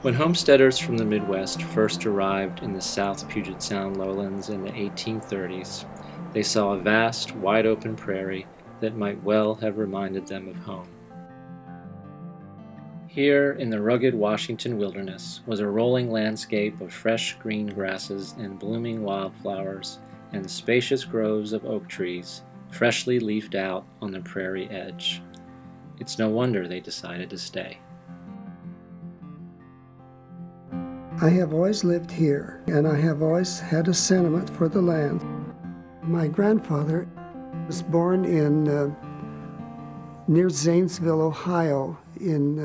When homesteaders from the Midwest first arrived in the South Puget Sound lowlands in the 1830s, they saw a vast, wide-open prairie that might well have reminded them of home. Here, in the rugged Washington wilderness, was a rolling landscape of fresh green grasses and blooming wildflowers and spacious groves of oak trees, freshly leafed out on the prairie edge. It's no wonder they decided to stay. I have always lived here, and I have always had a sentiment for the land. My grandfather was born in near Zanesville, Ohio in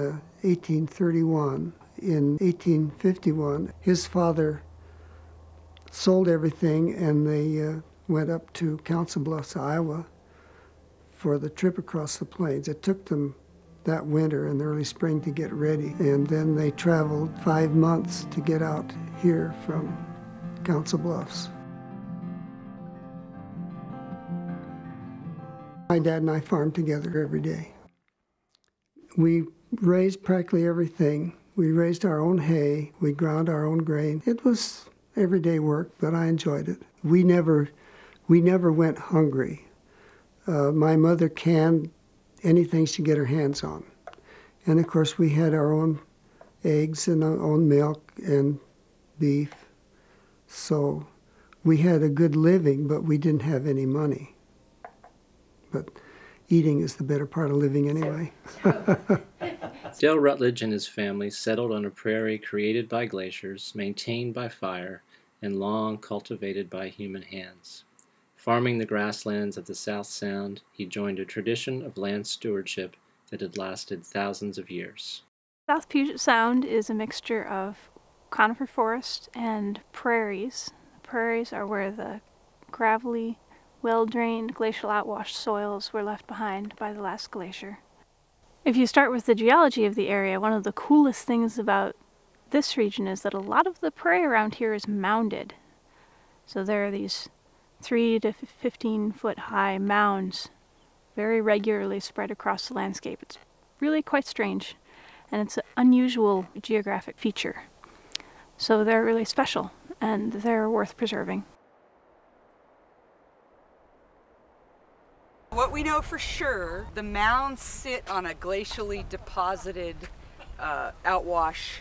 1831. In 1851, his father sold everything and they went up to Council Bluffs, Iowa for the trip across the plains. It took them that winter and the early spring to get ready, and then they traveled 5 months to get out here from Council Bluffs. My dad and I farmed together every day. We raised practically everything. We raised our own hay, we ground our own grain. It was everyday work, but I enjoyed it. We never went hungry. My mother canned anything she could get her hands on. And of course we had our own eggs and our own milk and beef. So we had a good living, but we didn't have any money. But eating is the better part of living anyway. Dale Rutledge and his family settled on a prairie created by glaciers, maintained by fire, and long cultivated by human hands. Farming the grasslands of the South Sound, he joined a tradition of land stewardship that had lasted thousands of years. South Puget Sound is a mixture of conifer forest and prairies. The prairies are where the gravelly, well-drained glacial outwash soils were left behind by the last glacier. If you start with the geology of the area, one of the coolest things about this region is that a lot of the prairie around here is mounded. So there are these 3 to 15 foot high mounds very regularly spread across the landscape. It's really quite strange, and it's an unusual geographic feature. So they're really special, and they're worth preserving. What we know for sure, the mounds sit on a glacially deposited outwash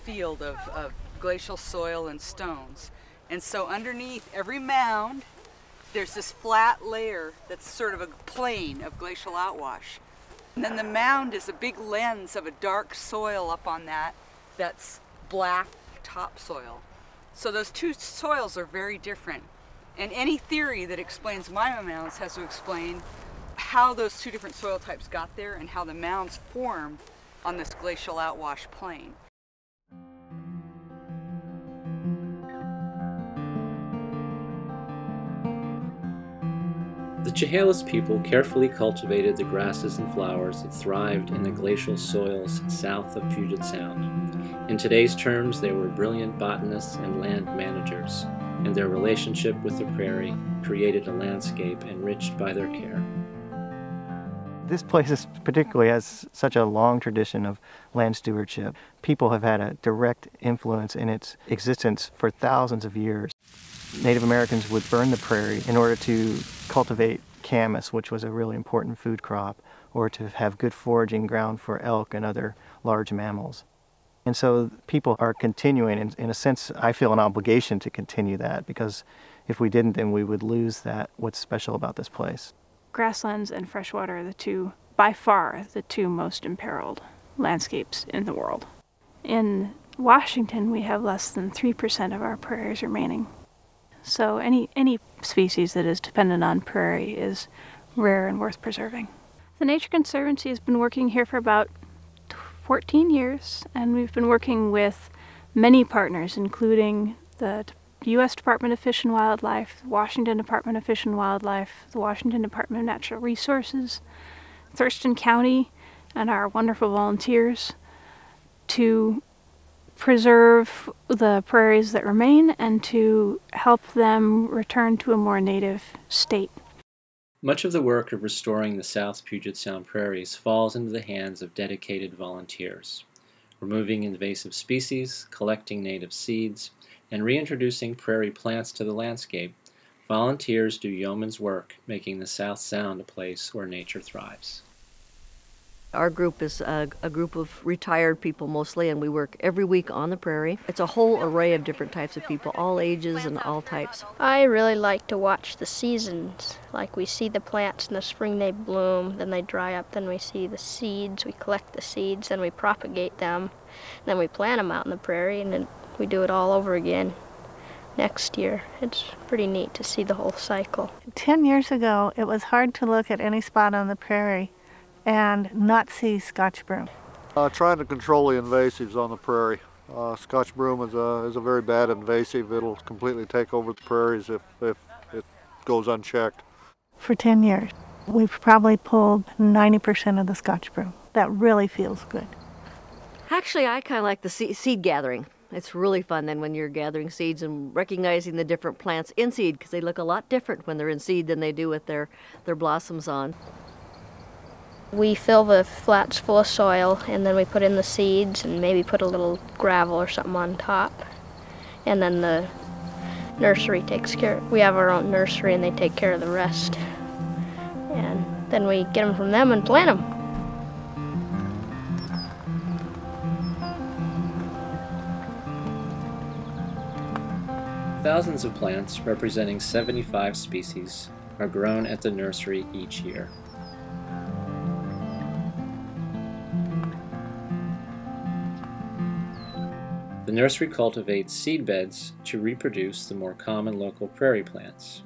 field of glacial soil and stones. And so underneath every mound, there's this flat layer that's sort of a plain of glacial outwash. And then the mound is a big lens of a dark soil up on that's black topsoil. So those two soils are very different. And any theory that explains mine mounds has to explain how those two different soil types got there and how the mounds formed on this glacial outwash plain. The Chehalis people carefully cultivated the grasses and flowers that thrived in the glacial soils south of Puget Sound. In today's terms, they were brilliant botanists and land managers, and their relationship with the prairie created a landscape enriched by their care. This place particularly has such a long tradition of land stewardship. People have had a direct influence in its existence for thousands of years. Native Americans would burn the prairie in order to cultivate camas, which was a really important food crop, or to have good foraging ground for elk and other large mammals. And so people are continuing, in a sense, I feel an obligation to continue that, because if we didn't, then we would lose what's special about this place. Grasslands and freshwater are by far the two most imperiled landscapes in the world. In Washington, we have less than 3% of our prairies remaining. So any species that is dependent on prairie is rare and worth preserving. The Nature Conservancy has been working here for about 14 years, and we've been working with many partners, including the U.S. Department of Fish and Wildlife, the Washington Department of Fish and Wildlife, the Washington Department of Natural Resources, Thurston County, and our wonderful volunteers to preserve the prairies that remain and to help them return to a more native state. Much of the work of restoring the South Puget Sound prairies falls into the hands of dedicated volunteers. removing invasive species, collecting native seeds, and reintroducing prairie plants to the landscape, volunteers do yeoman's work, making the South Sound a place where nature thrives. Our group is a group of retired people mostly, and we work every week on the prairie. It's a whole array of different types of people, all ages and all types. I really like to watch the seasons. Like we see the plants in the spring, they bloom, then they dry up, then we see the seeds, we collect the seeds, then we propagate them, then we plant them out in the prairie, and then we do it all over again next year. It's pretty neat to see the whole cycle. 10 years ago, it was hard to look at any spot on the prairie and not see Scotch broom. Trying to control the invasives on the prairie. Scotch broom is a very bad invasive. It'll completely take over the prairies if it goes unchecked. For 10 years, we've probably pulled 90% of the Scotch broom. That really feels good. Actually, I kind of like the seed gathering. It's really fun then when you're gathering seeds and recognizing the different plants in seed, because they look a lot different when they're in seed than they do with their blossoms on. We fill the flats full of soil, and then we put in the seeds and maybe put a little gravel or something on top. And then the nursery takes care. We have our own nursery, and they take care of the rest. And then we get them from them and plant them. Thousands of plants, representing 75 species, are grown at the nursery each year. The nursery cultivates seed beds to reproduce the more common local prairie plants.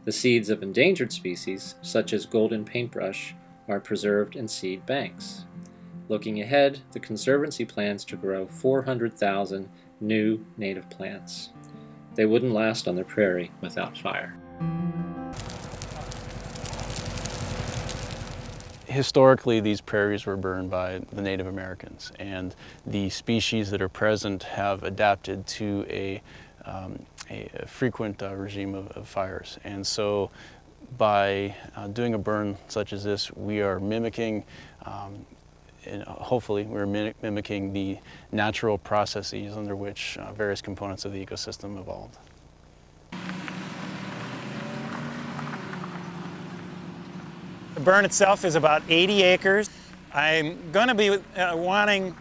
The seeds of endangered species, such as golden paintbrush, are preserved in seed banks. Looking ahead, the Conservancy plans to grow 400,000 new native plants. They wouldn't last on the prairie without fire. Historically, these prairies were burned by the Native Americans, and the species that are present have adapted to a frequent regime of fires. And so by doing a burn such as this, we are mimicking, and hopefully we're mimicking the natural processes under which various components of the ecosystem evolved. The burn itself is about 80 acres. I'm going to be wanting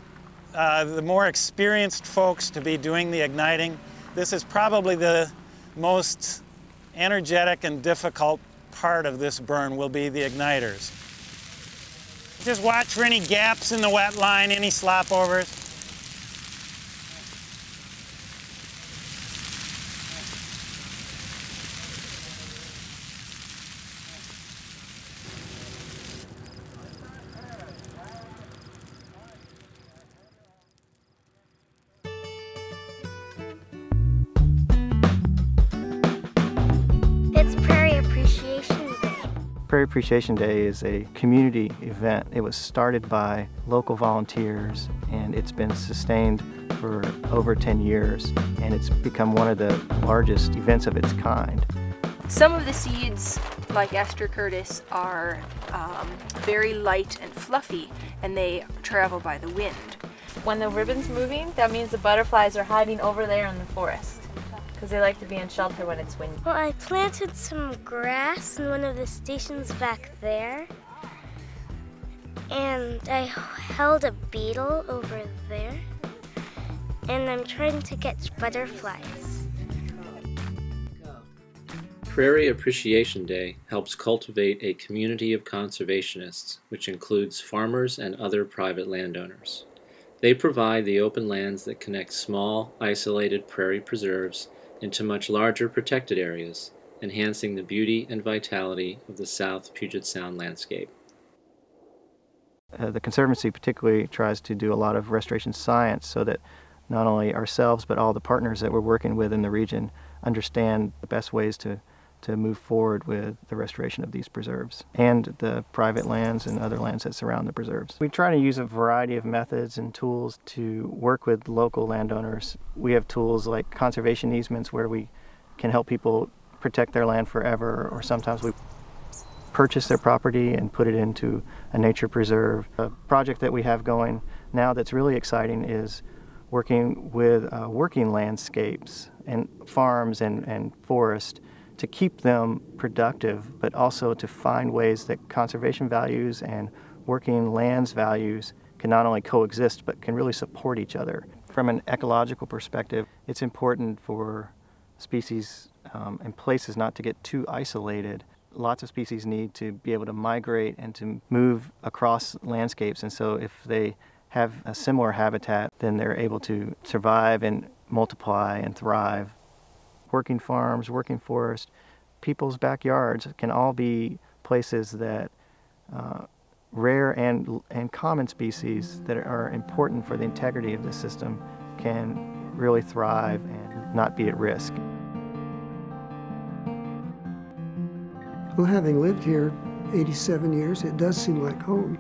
the more experienced folks to be doing the igniting. This is probably the most energetic and difficult part of this burn will be the igniters. Just watch for any gaps in the wet line, any slop overs. Prairie Appreciation Day is a community event. It was started by local volunteers, and it's been sustained for over 10 years, and it's become one of the largest events of its kind. Some of the seeds, like Esther Curtis, are very light and fluffy, and they travel by the wind. When the ribbon's moving, that means the butterflies are hiding over there in the forest, because they like to be in shelter when it's windy. Well, I planted some grass in one of the stations back there, and I held a beetle over there, and I'm trying to catch butterflies. Prairie Appreciation Day helps cultivate a community of conservationists, which includes farmers and other private landowners. They provide the open lands that connect small, isolated prairie preserves into much larger protected areas, enhancing the beauty and vitality of the South Puget Sound landscape. The Conservancy particularly tries to do a lot of restoration science so that not only ourselves but all the partners that we're working with in the region understand the best ways to move forward with the restoration of these preserves and the private lands and other lands that surround the preserves. We try to use a variety of methods and tools to work with local landowners. We have tools like conservation easements where we can help people protect their land forever, or sometimes we purchase their property and put it into a nature preserve. A project that we have going Now that's really exciting is working with working landscapes and farms and forest to keep them productive, but also to find ways that conservation values and working lands values can not only coexist, but can really support each other. From an ecological perspective, it's important for species and places not to get too isolated. Lots of species need to be able to migrate and to move across landscapes, and so if they have a similar habitat, then they're able to survive and multiply and thrive. Working farms, working forest, people's backyards can all be places that rare and common species that are important for the integrity of the system can really thrive and not be at risk. Well, having lived here 87 years, it does seem like home.